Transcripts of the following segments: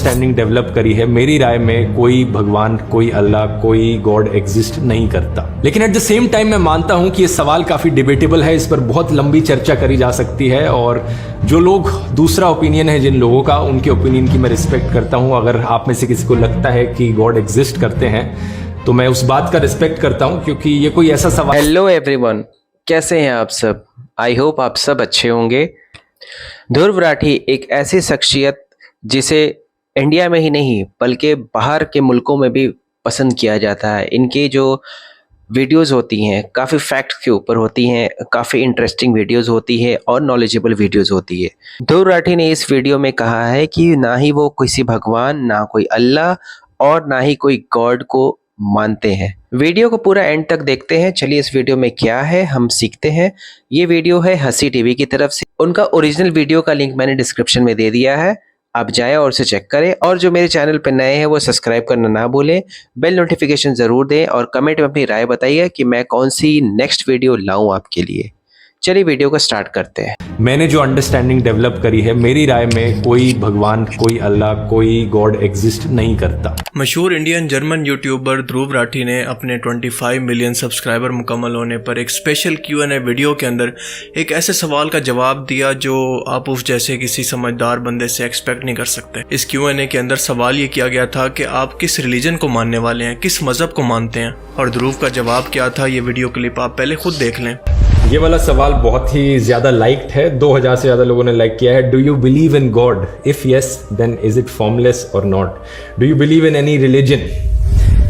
Understanding develop करी है। मेरी राय में कोई भगवान, कोई अल्लाह, कोई गॉड एग्जिस्ट नहीं करता। लेकिन एट द सेम टाइम मैं मानता हूं कि ये सवाल काफी डिबेटेबल है, इस पर बहुत लंबी चर्चा करी जा सकती है। और जो लोग दूसरा ओपिनियन है जिन लोगों का, उनके ओपिनियन की मैं रिस्पेक्ट करता हूं। अगर आप में से किसी को लगता है कि गॉड एग्जिस्ट करते हैं तो मैं उस बात का रिस्पेक्ट करता हूं, क्योंकि ये कोई ऐसा सवाल। हेलो एवरीवन, कैसे हैं आप सब? आई होप आप सब अच्छे होंगे। ध्रुव राठी एक ऐसी शख्सियत जिसे इंडिया में ही नहीं बल्कि बाहर के मुल्कों में भी पसंद किया जाता है। इनकी जो वीडियोस होती हैं काफ़ी फैक्ट्स के ऊपर होती हैं, काफ़ी इंटरेस्टिंग वीडियोस होती है और नॉलेजेबल वीडियोस होती है। ध्रुव राठी ने इस वीडियो में कहा है कि ना ही वो किसी भगवान, ना कोई अल्लाह और ना ही कोई गॉड को मानते हैं। वीडियो को पूरा एंड तक देखते हैं। चलिए इस वीडियो में क्या है हम सीखते हैं। ये वीडियो है हंसी टीवी की तरफ से। उनका ओरिजिनल वीडियो का लिंक मैंने डिस्क्रिप्शन में दे दिया है, आप जाएं और उसे चेक करें। और जो मेरे चैनल पर नए हैं वो सब्सक्राइब करना ना भूलें, बेल नोटिफिकेशन ज़रूर दें और कमेंट में अपनी राय बताइए कि मैं कौन सी नेक्स्ट वीडियो लाऊं आपके लिए। चलिए वीडियो को स्टार्ट करते हैं। मैंने जो अंडरस्टैंडिंग डेवलप करी है, मेरी राय में कोई भगवान, कोई अल्लाह, कोई गॉड एग्जिस्ट नहीं करता। मशहूर Indian German YouTuber Dhruv Rathee ने अपने 25 मिलियन सब्सक्राइबर मुकम्मल होने पर एक स्पेशल Q&A वीडियो के अंदर एक ऐसे सवाल का जवाब दिया जो आप उस जैसे किसी समझदार बंदे से एक्सपेक्ट नहीं कर सकते। इस Q&A के अंदर सवाल ये किया गया था कि आप किस रिलीजन को मानने वाले हैं, किस मजहब को मानते हैं, और ध्रुव का जवाब क्या था ये वीडियो क्लिप आप पहले खुद देख लें। ये वाला सवाल बहुत ही ज्यादा लाइक्ड है, 2000 से ज्यादा लोगों ने लाइक किया है। Do you believe in God? If yes then is it formless or not? Do you believe in any religion?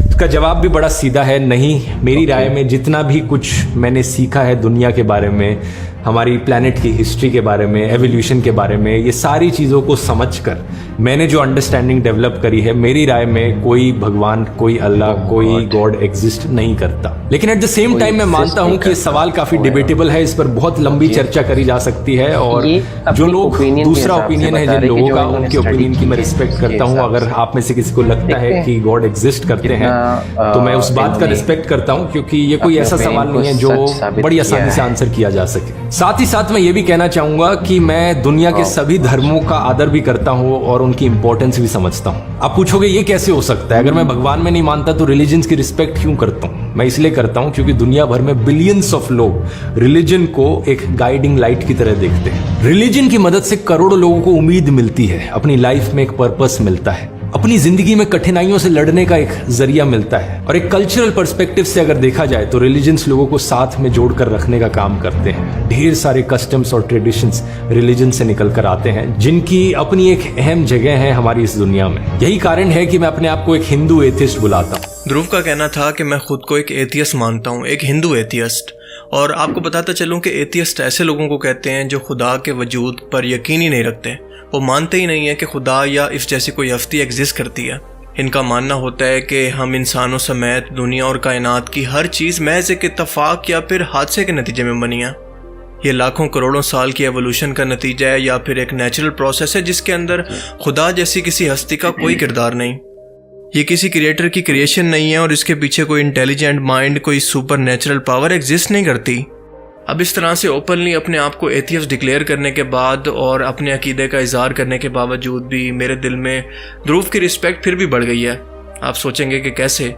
इसका जवाब भी बड़ा सीधा है, नहीं। मेरी राय में जितना भी कुछ मैंने सीखा है दुनिया के बारे में, हमारी प्लैनेट की हिस्ट्री के बारे में, एवोल्यूशन के बारे में, ये सारी चीज़ों को समझकर मैंने जो अंडरस्टैंडिंग डेवलप करी है, मेरी राय में कोई भगवान, कोई अल्लाह, कोई गॉड एग्जिस्ट नहीं करता। लेकिन एट द सेम टाइम मैं मानता हूं कि ये सवाल काफी डिबेटेबल है, इस पर बहुत लंबी चर्चा करी जा सकती है। और जो लोग दूसरा ओपिनियन है जिन लोगों का, उनके ओपिनियन की मैं रिस्पेक्ट करता हूं। अगर आप में से किसी को लगता है कि गॉड एग्जिस्ट करते हैं तो मैं उस बात का रिस्पेक्ट करता हूं, क्योंकि ये कोई ऐसा सवाल नहीं है जो बड़ी आसानी से आंसर किया जा सके। साथ ही साथ मैं ये भी कहना चाहूंगा कि मैं दुनिया के सभी धर्मों का आदर भी करता हूं और उनकी इंपॉर्टेंस भी समझता हूं। आप पूछोगे ये कैसे हो सकता है? अगर मैं भगवान में नहीं मानता तो रिलीजन्स की रिस्पेक्ट क्यों करता हूं? मैं इसलिए करता हूं क्योंकि दुनिया भर में बिलियंस ऑफ लोग रिलीजन को एक गाइडिंग लाइट की तरह देखते हैं। रिलीजन की मदद से करोड़ों लोगों को उम्मीद मिलती है, अपनी लाइफ में एक पर्पस मिलता है, अपनी जिंदगी में कठिनाइयों से लड़ने का एक जरिया मिलता है। और एक कल्चरल पर्सपेक्टिव से अगर देखा जाए तो रिलीजन्स लोगों को साथ में जोड़कर रखने का काम करते हैं। ढेर सारे कस्टम्स और ट्रेडिशंस रिलीजन से निकल कर आते हैं, जिनकी अपनी एक अहम जगह है हमारी इस दुनिया में। यही कारण है कि मैं अपने आप को एक हिंदू एथियस्ट बुलाता हूँ। ध्रुव का कहना था कि मैं खुद को एक एथियस्ट मानता हूँ, एक हिंदू एथियस्ट। और आपको बताता चलूँ कि एथियस्ट ऐसे लोगों को कहते हैं जो खुदा के वजूद पर यकीन ही नहीं रखते। वो मानते ही नहीं है कि खुदा या इस जैसी कोई हस्ती एग्जिस्ट करती है। इनका मानना होता है कि हम इंसानों समेत दुनिया और कायनात की हर चीज़ महज एक इत्तफाक या फिर हादसे के नतीजे में बनी है। ये लाखों करोड़ों साल की एवोल्यूशन का नतीजा है या फिर एक नेचुरल प्रोसेस है जिसके अंदर खुदा जैसी किसी हस्ती का कोई किरदार नहीं। ये किसी क्रिएटर की क्रिएशन नहीं है और इसके पीछे कोई इंटेलिजेंट माइंड, कोई सुपर नेचुरल पावर एग्जिस्ट नहीं करती। अब इस तरह से ओपनली अपने आप को एथियस्ट डिक्लेयर करने के बाद और अपने अकीदे का इजहार करने के बावजूद भी मेरे दिल में ध्रुव की रिस्पेक्ट फिर भी बढ़ गई है। आप सोचेंगे कि कैसे?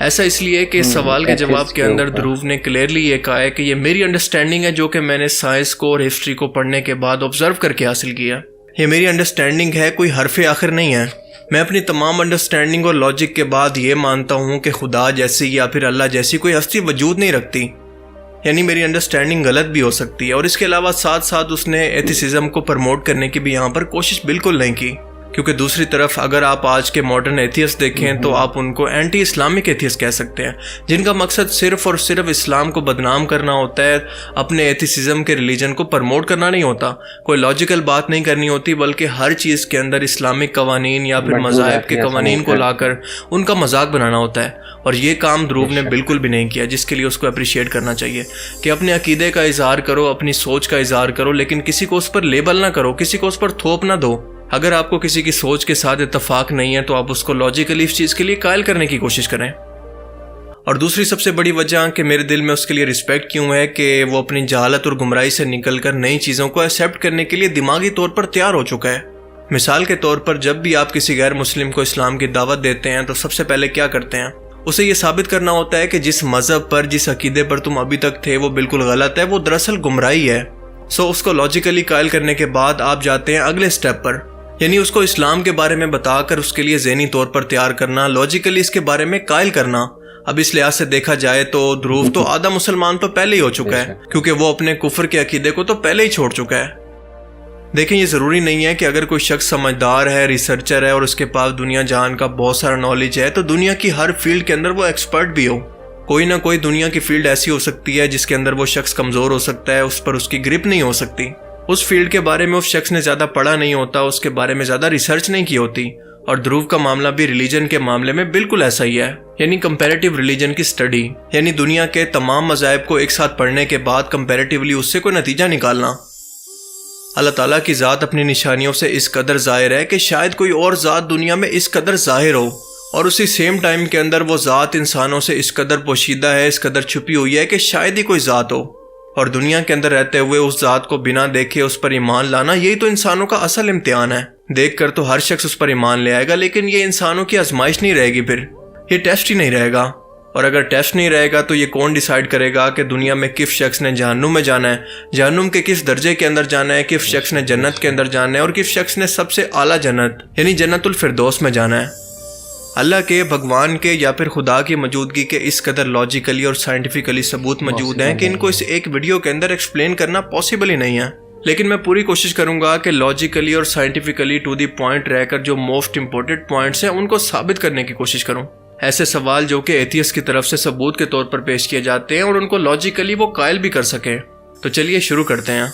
ऐसा इसलिए कि इस सवाल के जवाब के अंदर ध्रुव ने क्लियरली ये कहा है कि ये मेरी अंडरस्टैंडिंग है जो कि मैंने साइंस को और हिस्ट्री को पढ़ने के बाद ऑब्जर्व करके हासिल किया। ये मेरी अंडरस्टैंडिंग है, कोई हरफ आखिर नहीं है। मैं अपनी तमाम अंडरस्टैंडिंग और लॉजिक के बाद ये मानता हूँ कि खुदा जैसी या फिर अल्लाह जैसी कोई हस्ती वजूद नहीं रखती। यानी मेरी अंडरस्टैंडिंग गलत भी हो सकती है। और इसके अलावा साथ साथ उसने एथिसिज्म को प्रमोट करने की भी यहाँ पर कोशिश बिल्कुल नहीं की, क्योंकि दूसरी तरफ अगर आप आज के मॉडर्न एथियस्ट देखें तो आप उनको एंटी इस्लामिक एथियस्ट कह सकते हैं, जिनका मकसद सिर्फ और सिर्फ इस्लाम को बदनाम करना होता है, अपने एथिसिज्म के रिलीजन को प्रमोट करना नहीं होता, कोई लॉजिकल बात नहीं करनी होती, बल्कि हर चीज़ के अंदर इस्लामिक कवानीन या फिर मज़ाहिब के कवानीन को लाकर उनका मजाक बनाना होता है। और ये काम ध्रुव ने बिल्कुल भी नहीं किया, जिसके लिए उसको अप्रिशिएट करना चाहिए कि अपने अकीदे का इजहार करो, अपनी सोच का इजहार करो, लेकिन किसी को उस पर लेबल ना करो, किसी को उस पर थोप ना दो। अगर आपको किसी की सोच के साथ इत्तेफाक नहीं है तो आप उसको लॉजिकली इस चीज़ के लिए कायल करने की कोशिश करें। और दूसरी सबसे बड़ी वजह कि मेरे दिल में उसके लिए रिस्पेक्ट क्यों है कि वो अपनी जहालत और गुमराही से निकलकर नई चीज़ों को एक्सेप्ट करने के लिए दिमागी तौर पर तैयार हो चुका है। मिसाल के तौर पर जब भी आप किसी गैर मुस्लिम को इस्लाम की दावत देते हैं तो सबसे पहले क्या करते हैं, उसे ये साबित करना होता है कि जिस मज़हब पर, जिस अकीदे पर तुम अभी तक थे वो बिल्कुल गलत है, वो दरअसल गुमराही है। सो उसको लॉजिकली कायल करने के बाद आप जाते हैं अगले स्टेप पर, यानी उसको इस्लाम के बारे में बताकर उसके लिए ज़हनी तौर पर तैयार करना, लॉजिकली इसके बारे में कायल करना। अब इस लिहाज से देखा जाए तो ध्रुव तो आधा मुसलमान तो पहले ही हो चुका है, क्योंकि वो अपने कुफर के अकीदे को तो पहले ही छोड़ चुका है। देखें, ये ज़रूरी नहीं है कि अगर कोई शख्स समझदार है, रिसर्चर है और उसके पास दुनिया जहान का बहुत सारा नॉलेज है तो दुनिया की हर फील्ड के अंदर वो एक्सपर्ट भी हो। कोई ना कोई दुनिया की फील्ड ऐसी हो सकती है जिसके अंदर वो शख्स कमज़ोर हो सकता है, उस पर उसकी ग्रिप नहीं हो सकती, उस फील्ड के बारे में उस शख्स ने ज़्यादा पढ़ा नहीं होता, उसके बारे में ज़्यादा रिसर्च नहीं की होती। और ध्रुव का मामला भी रिलीजन के मामले में बिल्कुल ऐसा ही है, यानी कंपैरेटिव रिलीजन की स्टडी, यानी दुनिया के तमाम मज़ाहिब को एक साथ पढ़ने के बाद कंपैरेटिवली उससे कोई नतीजा निकालना। अल्लाह ताला की ज़ात अपनी निशानियों से इस कदर ज़ाहिर है कि शायद कोई और ज़ात दुनिया में इस कदर ज़ाहिर हो, और उसी सेम टाइम के अंदर वो ज़ात इंसानों से इस कदर पोशीदा है, इस कदर छुपी हुई है कि शायद ही कोई ज़ात हो। और दुनिया के अंदर रहते हुए उस ज़ात को बिना देखे उस पर ईमान लाना, यही तो इंसानों का असल इम्तिहान है। देख कर तो हर शख्स उस पर ईमान ले आएगा, लेकिन ये इंसानों की आजमाइश नहीं रहेगी, फिर ये टेस्ट ही नहीं रहेगा। और अगर टेस्ट नहीं रहेगा तो ये कौन डिसाइड करेगा कि दुनिया में किस शख्स ने जहन्नुम में जाना है, जहन्नुम के किस दर्जे के अंदर जाना है, किस शख्स ने जन्नत के अंदर जाना है और किस शख्स ने सबसे आला जन्नत यानी जन्नतुल फिरदौस में जाना है। अल्लाह के, भगवान के या फिर खुदा की मौजूदगी के इस कदर लॉजिकली और साइंटिफिकली सबूत मौजूद हैं कि इनको इस एक वीडियो के अंदर एक्सप्लेन करना पॉसिबल ही नहीं है। लेकिन मैं पूरी कोशिश करूंगा कि लॉजिकली और साइंटिफिकली टू दी पॉइंट रहकर जो मोस्ट इंपॉर्टेंट पॉइंट्स हैं उनको साबित करने की कोशिश करूं। ऐसे सवाल जो कि एथियस्ट की तरफ से सबूत के तौर पर पेश किए जाते हैं और उनको लॉजिकली वो कायल भी कर सकें। तो चलिए शुरू करते हैं।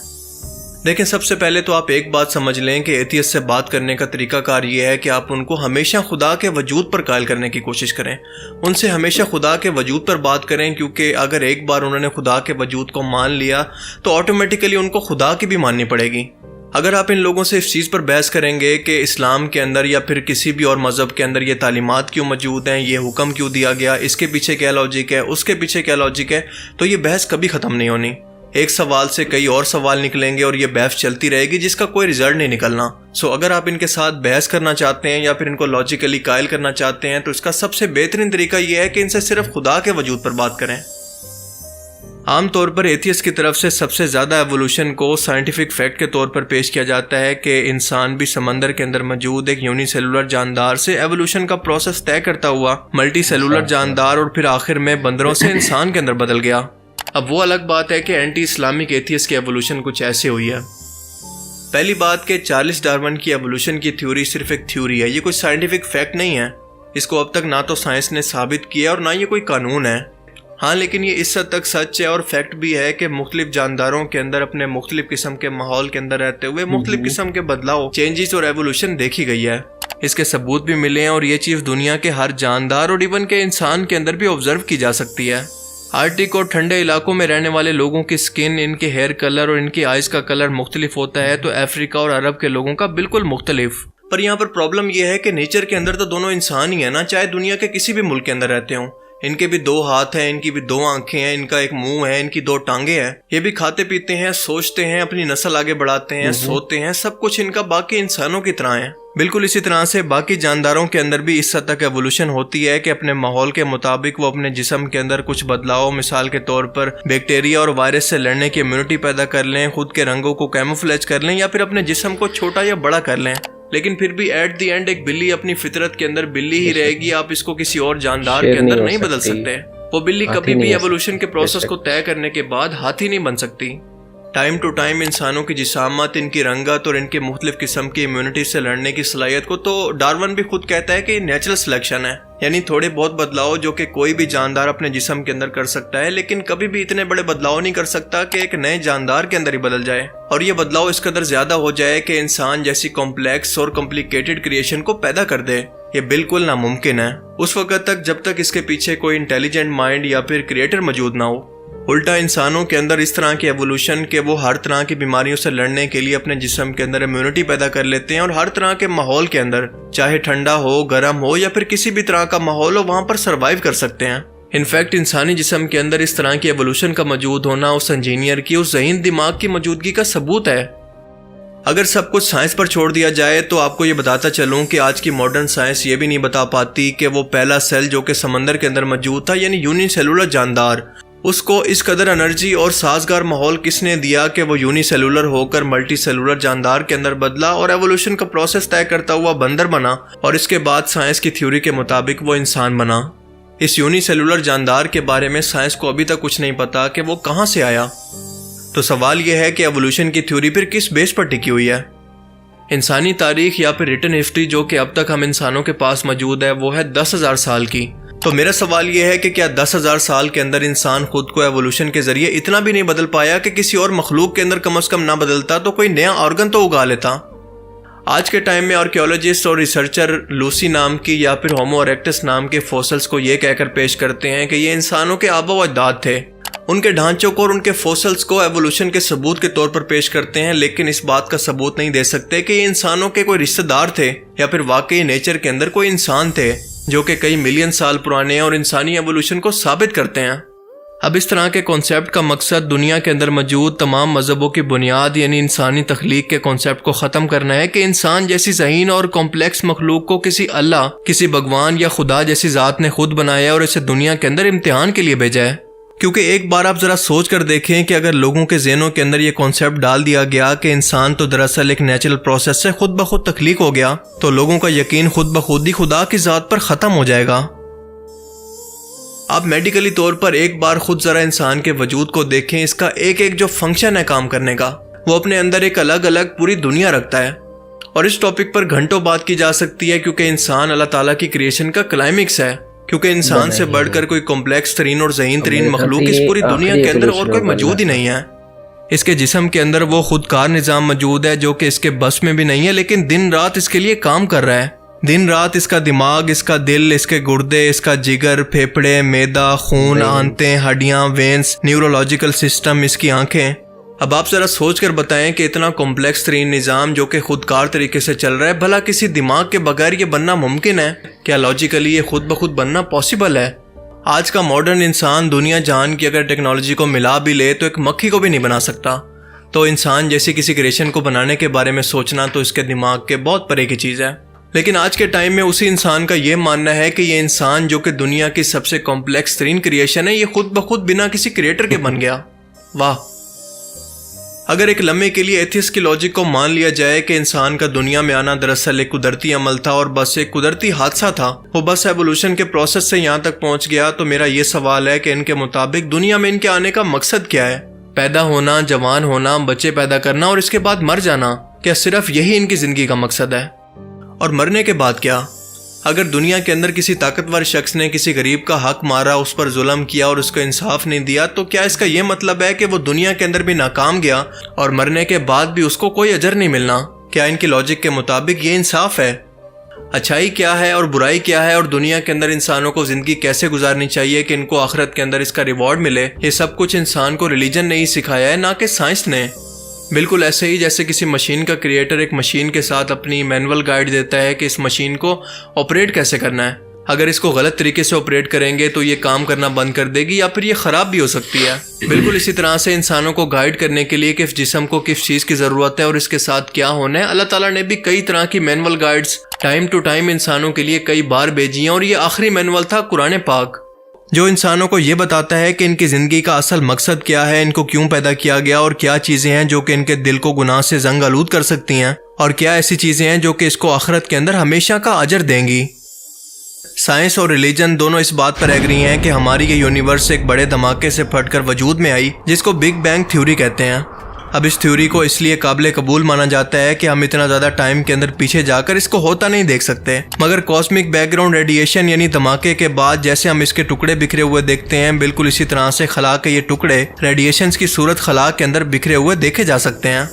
देखें, सबसे पहले तो आप एक बात समझ लें कि एथियस्ट से बात करने का तरीकाकार ये है कि आप उनको हमेशा खुदा के वजूद पर कायल करने की कोशिश करें, उनसे हमेशा खुदा के वजूद पर बात करें, क्योंकि अगर एक बार उन्होंने खुदा के वजूद को मान लिया तो ऑटोमेटिकली उनको खुदा की भी माननी पड़ेगी। अगर आप इन लोगों से इस चीज़ पर बहस करेंगे कि इस्लाम के अंदर या फिर किसी भी और मज़हब के अंदर ये तालीमात क्यों मौजूद हैं, ये हुक्म क्यों दिया गया, इसके पीछे क्या लॉजिक है, उसके पीछे क्या लॉजिक है, तो ये बहस कभी ख़त्म नहीं होनी। एक सवाल से कई और सवाल निकलेंगे और ये बहस चलती रहेगी जिसका कोई रिजल्ट नहीं निकलना। सो अगर आप इनके साथ बहस करना चाहते हैं या फिर इनको लॉजिकली कायल करना चाहते हैं तो इसका सबसे बेहतरीन तरीका यह है कि इनसे सिर्फ खुदा के वजूद पर बात करें। आमतौर पर एथियस्ट की तरफ से सबसे ज़्यादा एवोल्यूशन को साइंटिफिक फैक्ट के तौर पर पेश किया जाता है कि इंसान भी समंदर के अंदर मौजूद एक यूनिसेलुलर जानदार से एवोल्यूशन का प्रोसेस तय करता हुआ मल्टी सेलुलर जानदार और फिर आखिर में बंदरों से इंसान के अंदर बदल गया। अब वो अलग बात है कि एंटी इस्लामिक एथियस्ट की एवोल्यूशन कुछ ऐसे हुई है। पहली बात कि चार्ल्स डार्विन की एवोल्यूशन की थ्योरी सिर्फ एक थ्योरी है, ये कोई साइंटिफिक फैक्ट नहीं है। इसको अब तक ना तो साइंस ने साबित किया और ना ये कोई कानून है। हाँ, लेकिन ये इस हद तक सच है और फैक्ट भी है कि मुख्तलिफ जानदारों के अंदर अपने मुख्तलिफ किस्म के माहौल के अंदर रहते हुए मुख्तलिफ किस्म के बदलाव, चेंजेस और एवोल्यूशन देखी गई है। इसके सबूत भी मिले हैं और ये चीज़ दुनिया के हर जानदार और इवन के इंसान के अंदर भी ऑब्जर्व की जा सकती है। आर्टिक और ठंडे इलाकों में रहने वाले लोगों की स्किन, इनके हेयर कलर और इनकी आइज़ का कलर मुख्तलिफ होता है, तो अफ्रीका और अरब के लोगों का बिल्कुल मुख्तलिफ। पर यहाँ पर प्रॉब्लम यह है कि नेचर के अंदर तो दोनों इंसान ही है ना, चाहे दुनिया के किसी भी मुल्क के अंदर रहते हों। इनके भी दो हाथ हैं, इनकी भी दो आंखें हैं, इनका एक मुंह है, इनकी दो टांगे हैं। ये भी खाते पीते हैं, सोचते हैं, अपनी नस्ल आगे बढ़ाते हैं, सोते हैं, सब कुछ इनका बाकी इंसानों की तरह है। बिल्कुल इसी तरह से बाकी जानदारों के अंदर भी इस हद तक एवोल्यूशन होती है कि अपने माहौल के मुताबिक वो अपने जिस्म के अंदर कुछ बदलाव, मिसाल के तौर पर बैक्टीरिया और वायरस से लड़ने की इम्यूनिटी पैदा कर लें, खुद के रंगों को कैमोफ्लेज कर लें या फिर अपने जिस्म को छोटा या बड़ा कर लें। लेकिन फिर भी एट द एंड एक बिल्ली अपनी फितरत के अंदर बिल्ली ही रहेगी। आप इसको किसी और जानदार के अंदर नहीं बदल सकते। वो बिल्ली कभी भी एवोल्यूशन के प्रोसेस को तय करने के बाद हाथी नहीं बन सकती। टाइम टू टाइम इंसानों की जिसामत, इनकी रंगत और इनके मुख्तलिफ किस्म की इम्यूनिटी से लड़ने की सलाहियत को तो डार्विन भी खुद कहता है कि नेचुरल सिलेक्शन है, यानी थोड़े बहुत बदलाव जो कि कोई भी जानदार अपने जिस्म के अंदर कर सकता है, लेकिन कभी भी इतने बड़े बदलाव नहीं कर सकता कि एक नए जानदार के अंदर ही बदल जाए। और ये बदलाव इस कदर ज्यादा हो जाए कि इंसान जैसी कॉम्प्लेक्स और कॉम्प्लिकेटेड क्रिएशन को पैदा कर दे। ये बिल्कुल नामुमकिन है उस वक्त तक जब तक इसके पीछे कोई इंटेलिजेंट माइंड या फिर क्रिएटर मौजूद ना हो। उल्टा इंसानों के अंदर इस तरह की एवोल्यूशन के वो हर तरह की बीमारियों से लड़ने के लिए अपने जिस्म के अंदर इम्यूनिटी पैदा कर लेते हैं और हर तरह के माहौल के अंदर, चाहे ठंडा हो, गर्म हो या फिर किसी भी तरह का माहौल हो, वहां पर सरवाइव कर सकते हैं। इनफैक्ट इंसानी जिस्म के अंदर इस तरह की एवोल्यूशन का मौजूद होना उस इंजीनियर की, उस ज़हीन दिमाग की मौजूदगी का सबूत है। अगर सब कुछ साइंस पर छोड़ दिया जाए तो आपको ये बताता चलूं कि आज की मॉडर्न साइंस ये भी नहीं बता पाती कि वो पहला सेल जो कि समंदर के अंदर मौजूद था यानी यूनिसेलुलर जानदार, उसको इस कदर एनर्जी और साजगार माहौल किसने दिया कि वो यूनिसेलुलर होकर मल्टी सेलुलर जानदार के अंदर बदला और एवोल्यूशन का प्रोसेस तय करता हुआ बंदर बना और इसके बाद साइंस की थ्योरी के मुताबिक वो इंसान बना। इस यूनिसेलुलर जानदार के बारे में साइंस को अभी तक कुछ नहीं पता कि वो कहाँ से आया। तो सवाल यह है कि एवोल्यूशन की थ्योरी फिर किस बेस पर टिकी हुई है। इंसानी तारीख या फिर रिटन हिस्ट्री जो कि अब तक हम इंसानों के पास मौजूद है वो है 10,000 साल की। तो मेरा सवाल यह है कि क्या 10,000 साल के अंदर इंसान खुद को एवोल्यूशन के जरिए इतना भी नहीं बदल पाया कि किसी और मखलूक के अंदर कम से कम ना बदलता तो कोई नया ऑर्गन तो उगा लेता। आज के टाइम में आर्कियोलॉजिस्ट और रिसर्चर लूसी नाम की या फिर होमो इरेक्टस नाम के फॉसिल्स को ये कहकर पेश करते हैं कि ये इंसानों के आबा व अजदाद थे। उनके ढांचों को और उनके फॉसिल्स को एवोल्यूशन के सबूत के तौर पर पेश करते हैं, लेकिन इस बात का सबूत नहीं दे सकते कि ये इंसानों के कोई रिश्तेदार थे या फिर वाकई नेचर के अंदर कोई इंसान थे जो कि कई मिलियन साल पुराने हैं और इंसानी एवोल्यूशन को साबित करते हैं। अब इस तरह के कॉन्सेप्ट का मकसद दुनिया के अंदर मौजूद तमाम मजहबों की बुनियाद यानी इंसानी तख्लीक के कॉन्सेप्ट को ख़त्म करना है कि इंसान जैसी ज़हीन और कॉम्प्लेक्स मखलूक को किसी अल्लाह, किसी भगवान या खुदा जैसी ज़ात ने खुद बनाया और इसे दुनिया के अंदर इम्तिहान के लिए भेजा है। क्योंकि एक बार आप ज़रा सोच कर देखें कि अगर लोगों के ज़हनों के अंदर ये कॉन्सेप्ट डाल दिया गया कि इंसान तो दरअसल एक नेचुरल प्रोसेस से खुद ब खुद तख्लीक हो गया, तो लोगों का यकीन खुद ब खुद ही खुदा की ज़ात पर ख़त्म हो जाएगा। आप मेडिकली तौर पर एक बार खुद ज़रा इंसान के वजूद को देखें, इसका एक एक जो फंक्शन है काम करने का वो अपने अंदर एक अलग अलग पूरी दुनिया रखता है। और इस टॉपिक पर घंटों बात की जा सकती है क्योंकि इंसान अल्लाह ताला की क्रिएशन का क्लाइमेक्स है, क्योंकि इंसान से बढ़कर कोई कॉम्प्लेक्स तरीन और ज़हीन तरीन मखलूक इस पूरी दुनिया के अंदर और कोई मौजूद ही नहीं है। इसके जिस्म के अंदर वो खुदकार निज़ाम मौजूद है जो कि इसके बस में भी नहीं है, लेकिन दिन रात इसके लिए काम कर रहा है। दिन रात इसका दिमाग, इसका दिल, इसके गुर्दे, इसका जिगर, फेफड़े, मैदा, खून, आंतें, हड्डियां, वेंस, न्यूरोलॉजिकल सिस्टम, इसकी आंखें। अब आप जरा सोच कर बताएं कि इतना कॉम्प्लेक्स तरीन निज़ाम जो कि खुदकार तरीके से चल रहा है, भला किसी दिमाग के बगैर ये बनना मुमकिन है? क्या लॉजिकली ये खुद ब खुद बनना पॉसिबल है? आज का मॉडर्न इंसान दुनिया जहान की अगर टेक्नोलॉजी को मिला भी ले तो एक मक्खी को भी नहीं बना सकता। तो इंसान जैसी किसी क्रिएशन को बनाने के बारे में सोचना तो इसके दिमाग के बहुत परे की चीज़ है। लेकिन आज के टाइम में उसी इंसान का ये मानना है कि ये इंसान जो कि दुनिया की सबसे कॉम्प्लेक्स तरीन क्रिएशन है, ये खुद ब खुद बिना किसी क्रिएटर के बन गया। वाह! अगर एक लम्हे के लिए एथियस्ट की लॉजिक को मान लिया जाए कि इंसान का दुनिया में आना दरअसल एक कुदरती अमल था और बस एक कुदरती हादसा था, वो बस एवोल्यूशन के प्रोसेस से यहाँ तक पहुँच गया, तो मेरा ये सवाल है कि इनके मुताबिक दुनिया में इनके आने का मकसद क्या है? पैदा होना, जवान होना, बच्चे पैदा करना और इसके बाद मर जाना, क्या सिर्फ यही इनकी जिंदगी का मकसद है? और मरने के बाद क्या? अगर दुनिया के अंदर किसी ताकतवर शख्स ने किसी गरीब का हक मारा, उस पर जुल्म किया और उसको इंसाफ नहीं दिया, तो क्या इसका यह मतलब है कि वो दुनिया के अंदर भी नाकाम गया और मरने के बाद भी उसको कोई अजर नहीं मिलना? क्या इनकी लॉजिक के मुताबिक ये इंसाफ है? अच्छाई क्या है और बुराई क्या है और दुनिया के अंदर इंसानों को जिंदगी कैसे गुजारनी चाहिए कि इनको आखिरत के अंदर इसका रिवॉर्ड मिले, ये सब कुछ इंसान को रिलीजन ने ही सिखाया है, ना कि साइंस ने। बिल्कुल ऐसे ही जैसे किसी मशीन का क्रिएटर एक मशीन के साथ अपनी मैनुअल गाइड देता है कि इस मशीन को ऑपरेट कैसे करना है। अगर इसको गलत तरीके से ऑपरेट करेंगे तो ये काम करना बंद कर देगी या फिर ये ख़राब भी हो सकती है। बिल्कुल इसी तरह से इंसानों को गाइड करने के लिए किस जिस्म को किस चीज़ की ज़रूरत है और इसके साथ क्या होना है, अल्लाह ताला ने भी कई तरह की manual guides time to time इंसानों के लिए कई बार भेजी हैं। और ये आखिरी मैनुअल था कुरान पाक, जो इंसानों को ये बताता है कि इनकी ज़िंदगी का असल मकसद क्या है, इनको क्यों पैदा किया गया और क्या चीज़ें हैं जो कि इनके दिल को गुनाह से जंग आलूद कर सकती हैं और क्या ऐसी चीज़ें हैं जो कि इसको आखिरत के अंदर हमेशा का अजर देंगी। साइंस और रिलीजन दोनों इस बात पर एग्री हैं कि हमारी ये यूनिवर्स एक बड़े धमाके से फटकर वजूद में आई जिसको बिग बैंग थ्योरी कहते हैं। अब इस थ्योरी को इसलिए काबिल कबूल माना जाता है कि हम इतना ज़्यादा टाइम के अंदर पीछे जाकर इसको होता नहीं देख सकते, मगर कॉस्मिक बैकग्राउंड रेडिएशन यानी धमाके के बाद जैसे हम इसके टुकड़े बिखरे हुए देखते हैं, बिल्कुल इसी तरह से खला के ये टुकड़े रेडिएशंस की सूरत खला के अंदर बिखरे हुए देखे जा सकते हैं।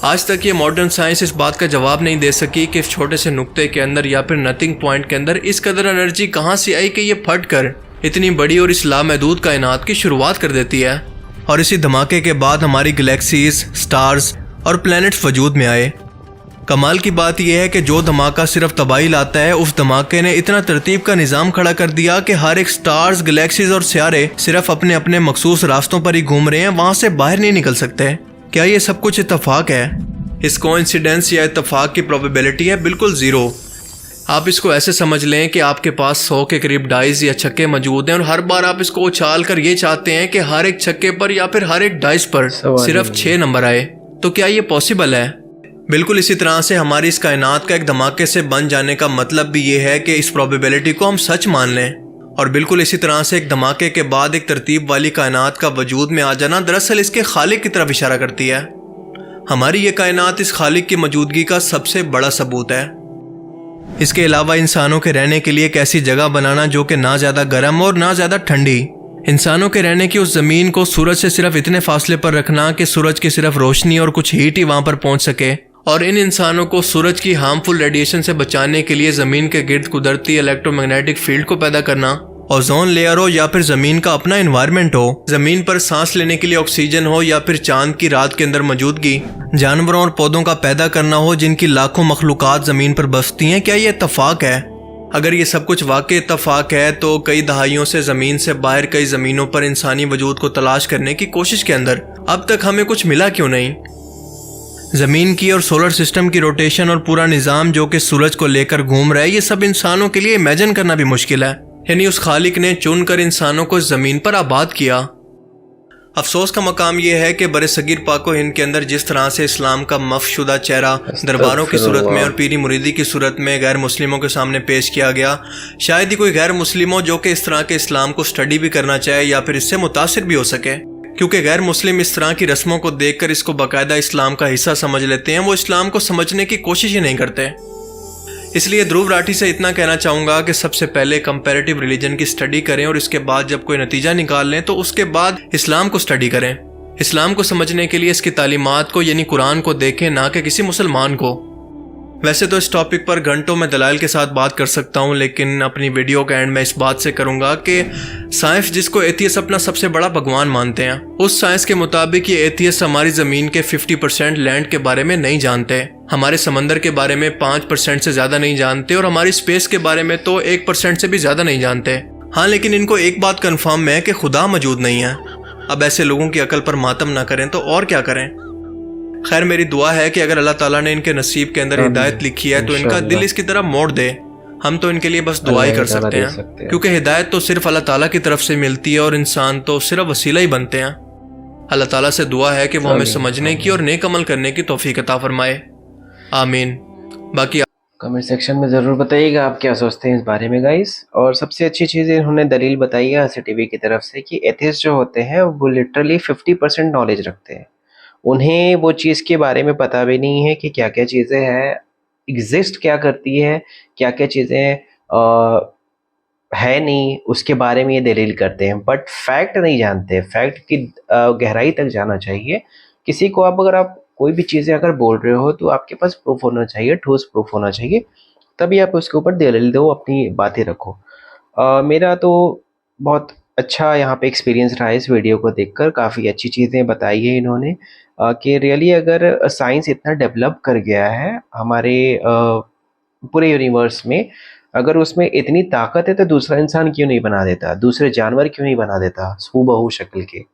आज तक ये मॉडर्न साइंस इस बात का जवाब नहीं दे सकी कि इस छोटे से नुक्ते के अंदर या फिर नथिंग पॉइंट के अंदर इस कदर एनर्जी कहाँ से आई कि ये फट कर इतनी बड़ी और इस लामहदूद कायनात की शुरुआत कर देती है। और इसी धमाके के बाद हमारी गैलेक्सीज, स्टार्स और प्लैनेट्स वजूद में आए। कमाल की बात यह है कि जो धमाका सिर्फ तबाही लाता है, उस धमाके ने इतना तरतीब का निज़ाम खड़ा कर दिया कि हर एक स्टार्स, गैलेक्सीज और सियारे सिर्फ अपने अपने मखसूस रास्तों पर ही घूम रहे हैं, वहाँ से बाहर नहीं निकल सकते। क्या ये सब कुछ इत्तफाक है? इस कोइंसिडेंस या इत्तेफाक की प्रोबेबिलिटी है बिल्कुल ज़ीरो। आप इसको ऐसे समझ लें कि आपके पास 100 के करीब डाइस या छक्के मौजूद हैं और हर बार आप इसको उछाल कर ये चाहते हैं कि हर एक छक्के पर या फिर हर एक डाइस पर सिर्फ 6 नंबर आए। तो क्या ये पॉसिबल है? बिल्कुल इसी तरह से हमारी इस कायनात का एक धमाके से बन जाने का मतलब भी ये है कि इस प्रोबेबिलिटी को हम सच मान लें। और बिल्कुल इसी तरह से एक धमाके के बाद एक तरतीब वाली कायनात का वजूद में आ जाना दरअसल इसके खालिक की तरफ इशारा करती है। हमारी ये कायनात इस खालिक की मौजूदगी का सबसे बड़ा सबूत है। इसके अलावा इंसानों के रहने के लिए एक ऐसी जगह बनाना जो कि ना ज़्यादा गर्म और ना ज़्यादा ठंडी, इंसानों के रहने की उस ज़मीन को सूरज से सिर्फ इतने फासले पर रखना कि सूरज की सिर्फ रोशनी और कुछ हीट ही वहाँ पर पहुँच सके, और इन इंसानों को सूरज की हार्मफुल रेडिएशन से बचाने के लिए ज़मीन के गिर्द कुदरती इलेक्ट्रोमैग्नेटिक फील्ड को पैदा करना, ओजोन लेयर हो या फिर ज़मीन का अपना इन्वायरमेंट हो, ज़मीन पर सांस लेने के लिए ऑक्सीजन हो या फिर चांद की रात के अंदर मौजूदगी, जानवरों और पौधों का पैदा करना हो जिनकी लाखों मखलूक़ात ज़मीन पर बसती हैं। क्या ये इत्तफाक है? अगर ये सब कुछ वाकई इत्तफाक है तो कई दहाइयों से ज़मीन से बाहर कई ज़मीनों पर इंसानी वजूद को तलाश करने की कोशिश के अंदर अब तक हमें कुछ मिला क्यों नहीं? ज़मीन की और सोलर सिस्टम की रोटेशन और पूरा निज़ाम जो कि सूरज को लेकर घूम रहा है, ये सब इंसानों के लिए इमेजिन करना भी मुश्किल है। यानी उस खालिक ने चुनकर इंसानों को ज़मीन पर आबाद किया। अफसोस का मकाम यह है कि बरसगीर पाको हिंद के अंदर जिस तरह से इस्लाम का मफशुदा चेहरा दरबारों की सूरत में और पीरी मुरीदी की सूरत में गैर मुस्लिमों के सामने पेश किया गया, शायद ही कोई गैर मुस्लिम हो जो कि इस तरह के इस्लाम को स्टडी भी करना चाहे या फिर इससे मुतासिर भी हो सके, क्योंकि गैर मुस्लिम इस तरह की रस्मों को देखकर इसको बाकायदा इस्लाम का हिस्सा समझ लेते हैं। वो इस्लाम को समझने की कोशिश ही नहीं करते। इसलिए ध्रुव राठी से इतना कहना चाहूँगा कि सबसे पहले कंपैरेटिव रिलीजन की स्टडी करें और इसके बाद जब कोई नतीजा निकाल लें तो उसके बाद इस्लाम को स्टडी करें। इस्लाम को समझने के लिए इसकी तालीमात को यानी कुरान को देखें, ना कि किसी मुसलमान को। वैसे तो इस टॉपिक पर घंटों में दलाइल के साथ बात कर सकता हूँ, लेकिन अपनी वीडियो का एंड में इस बात से करूँगा कि साइंस जिसको एथियस्ट अपना सबसे बड़ा भगवान मानते हैं, उस साइंस के मुताबिक ये एथियस्ट हमारी ज़मीन के 50% लैंड के बारे में नहीं जानते, हमारे समंदर के बारे में 5% से ज़्यादा नहीं जानते और हमारी स्पेस के बारे में तो 1% से भी ज़्यादा नहीं जानते। हाँ, लेकिन इनको एक बात कन्फर्म है कि खुदा मौजूद नहीं है। अब ऐसे लोगों की अकल पर मातम ना करें तो और क्या करें। खैर, मेरी दुआ है कि अगर अल्लाह ताला ने इनके नसीब के अंदर हिदायत लिखी है तो इनका दिल इसकी तरफ मोड़ दे। हम तो इनके लिए बस दुआ ही कर सकते हैं, क्योंकि हिदायत तो सिर्फ अल्लाह ताला की तरफ से मिलती है और इंसान तो सिर्फ वसीला ही बनते हैं। अल्लाह ताला से दुआ है कि वो हमें समझने की और नेक अमल करने की तौफीक अता फरमाए। आमीन। बाकी कमेंट सेक्शन में ज़रूर बताइएगा आप क्या सोचते हैं इस बारे में गाइस। और सबसे अच्छी चीज़ इन्होंने दलील बताई है CCTV की तरफ से कि एथिस्ट जो होते हैं वो लिटरली 50% नॉलेज रखते हैं। उन्हें वो चीज़ के बारे में पता भी नहीं है कि क्या क्या चीज़ें हैं, एग्जिस्ट क्या करती है, क्या क्या चीज़ें है नहीं, उसके बारे में ये दलील करते हैं, बट फैक्ट नहीं जानते। फैक्ट की गहराई तक जाना चाहिए। किसी को अगर आप कोई भी चीज़ें अगर बोल रहे हो तो आपके पास प्रूफ होना चाहिए, ठोस प्रूफ होना चाहिए, तभी आप उसके ऊपर दलील दो, अपनी बातें रखो। मेरा तो बहुत अच्छा यहाँ पे एक्सपीरियंस रहा है इस वीडियो को देखकर। काफ़ी अच्छी चीज़ें बताई है इन्होंने कि रियली अगर साइंस इतना डेवलप कर गया है हमारे पूरे यूनिवर्स में, अगर उसमें इतनी ताकत है तो दूसरा इंसान क्यों नहीं बना देता, दूसरे जानवर क्यों नहीं बना देता हूबहू शक्ल के।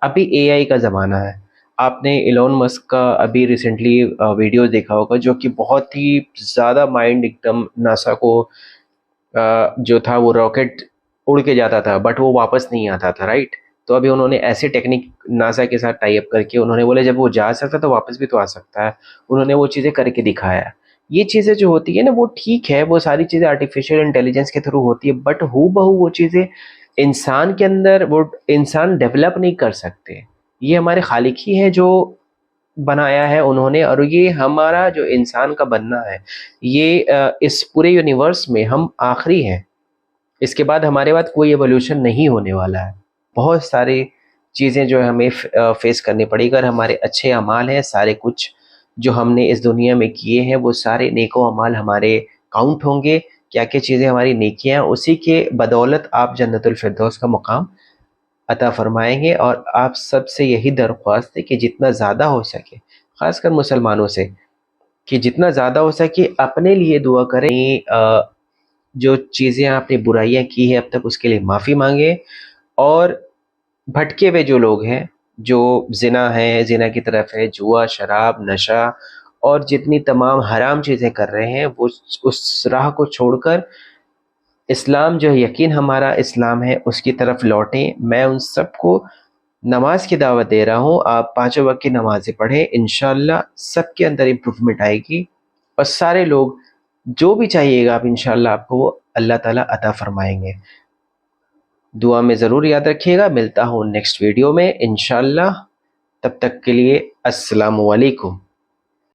अभी AI का ज़माना है। आपने इलॉन मस्क का अभी रिसेंटली वीडियो देखा होगा जो कि बहुत ही ज़्यादा माइंड एकदम नासा को जो था वो रॉकेट उड़ के जाता था बट वो वापस नहीं आता था, राइट। तो अभी उन्होंने ऐसे टेक्निक नासा के साथ टाई अप करके उन्होंने बोले जब वो जा सकता तो वापस भी तो आ सकता है। उन्होंने वो चीज़ें करके दिखाया। ये चीज़ें जो होती है ना वो ठीक है, वो सारी चीज़ें आर्टिफिशियल इंटेलिजेंस के थ्रू होती है, बट हूबहू वो चीज़ें इंसान के अंदर वो इंसान डेवलप नहीं कर सकते। ये हमारे खालिक ही है जो बनाया है उन्होंने, और ये हमारा जो इंसान का बनना है, ये इस पूरे यूनिवर्स में हम आखिरी हैं। इसके बाद हमारे बाद कोई एवोल्यूशन नहीं होने वाला है। बहुत सारी चीज़ें जो हमें फेस करनी पड़ेगी। अगर हमारे अच्छे अमाल हैं, सारे कुछ जो हमने इस दुनिया में किए हैं वो सारे नेको अमाल हमारे काउंट होंगे। क्या क्या चीज़ें हमारी नेकियां, उसी के बदौलत आप जन्नतुल फिरदौस का मुकाम अता फरमाएंगे। और आप सबसे यही दरख्वास्त है कि जितना ज़्यादा हो सके, ख़ासकर मुसलमानों से, कि जितना ज़्यादा हो सके अपने लिए दुआ करें। जो चीज़ें आपने बुराइयां की है अब तक उसके लिए माफ़ी मांगे। और भटके हुए जो लोग हैं, जो जिना है, जिना की तरफ है, जुआ, शराब, नशा और जितनी तमाम हराम चीज़ें कर रहे हैं वो उस राह को छोड़कर इस्लाम जो यकीन हमारा इस्लाम है उसकी तरफ लौटें। मैं उन सबको नमाज की दावत दे रहा हूँ। आप पांचों वक्त की नमाजें पढ़ें, इंशाल्लाह सबके अंदर इम्प्रूवमेंट आएगी और सारे लोग जो भी चाहिएगा आप इंशाल्लाह आपको वो अल्लाह ताला अता फरमाएंगे। दुआ में ज़रूर याद रखिएगा। मिलता हूँ नेक्स्ट वीडियो में इंशाल्लाह। तब तक के लिए अस्सलामु अलैकुम।